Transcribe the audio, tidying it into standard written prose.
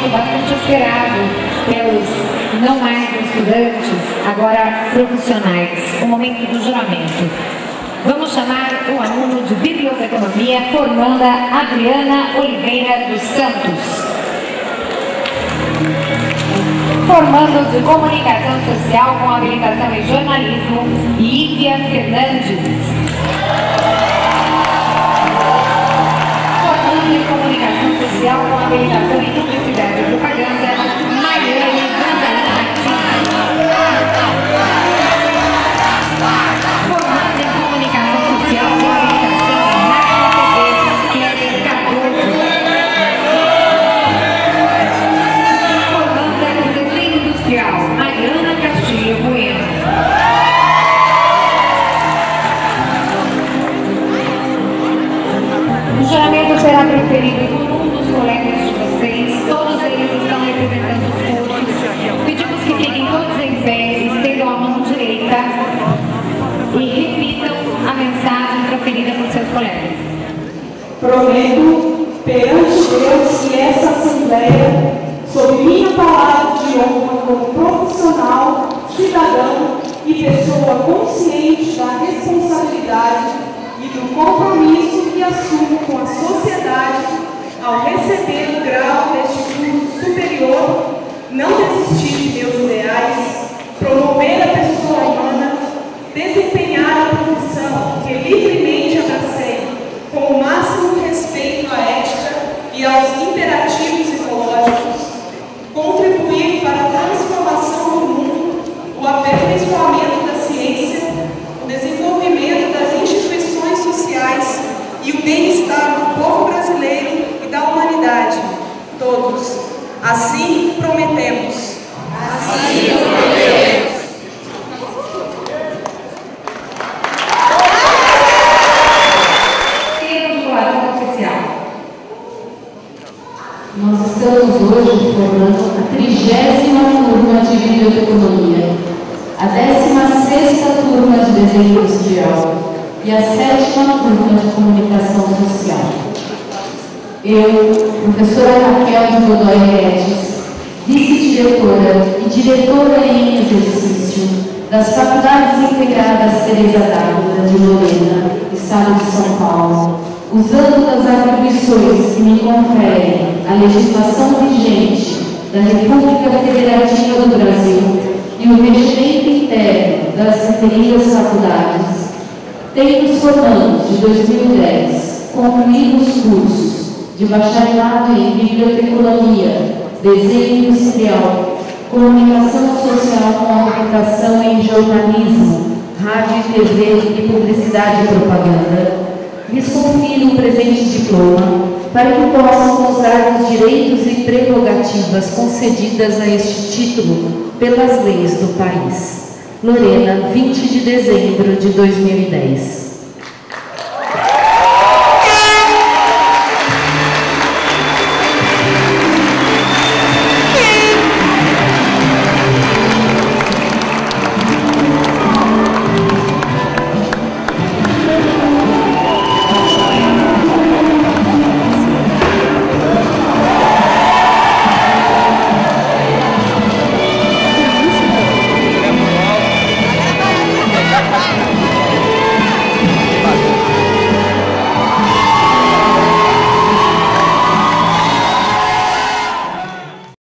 momento bastante esperado pelos não mais estudantes, agora profissionais, o momento do juramento. Vamos chamar o aluno de Biblioteconomia, formanda Adriana Oliveira dos Santos. Formando de Comunicação Social com habilitação em Jornalismo, Lívia Fernandes. Formando em Comunicação Social com habilitação em Publicidade e Propaganda, Mariane Vandalina Martins. Formando em Comunicação Social com habilitação em Rádio e TV, Clélia Cardoso. Formanda em Desenho Industrial, Mariana Castilho Bueno. O juramento será proferido por um dos colegas de vocês. Todos eles estão representando os cursos. Pedimos que fiquem todos em pé, estendam a mão direita e repitam a mensagem proferida por seus colegas. Prometo perante Deus que essa Assembleia, sob minha palavra de honra como profissional, cidadão e pessoa consciente da responsabilidade e do compromisso que assumo com a sociedade ao receber o grau deste curso superior, não desistir de meus ideais, promover a pessoa humana, desempenhar a profissão que livremente abracei, com o máximo respeito à ética e aos imperativos ecológicos, contribuir para a transformação do mundo, o aperfeiçoamento da ciência, o desenvolvimento das instituições sociais e o bem-estar do povo brasileiro e da humanidade. Todos. Assim prometemos. Assim prometemos. Nós estamos hoje formando a 30ª turma de Biblioteconomia, a 16ª turma de Desenho Industrial e a 7ª turma de Comunicação Social. Eu, professora Raquel de Godoy Regis, vice-diretora e diretora em exercício das Faculdades Integradas Teresa d'Ávila de Lorena, Estado de São Paulo, usando das atribuições que me conferem a legislação vigente da República Federativa do Brasil e o regimento interno das referidas faculdades, tenho os formandos de 2010 concluído os cursos de bacharelado em Biblioteconomia, Desenho Industrial, Comunicação Social com habilitação em Jornalismo, Rádio e TV e Publicidade e Propaganda. Lhes confiro o presente diploma para que possam usar os direitos e prerrogativas concedidas a este título pelas leis do país. Lorena, 20 de dezembro de 2010.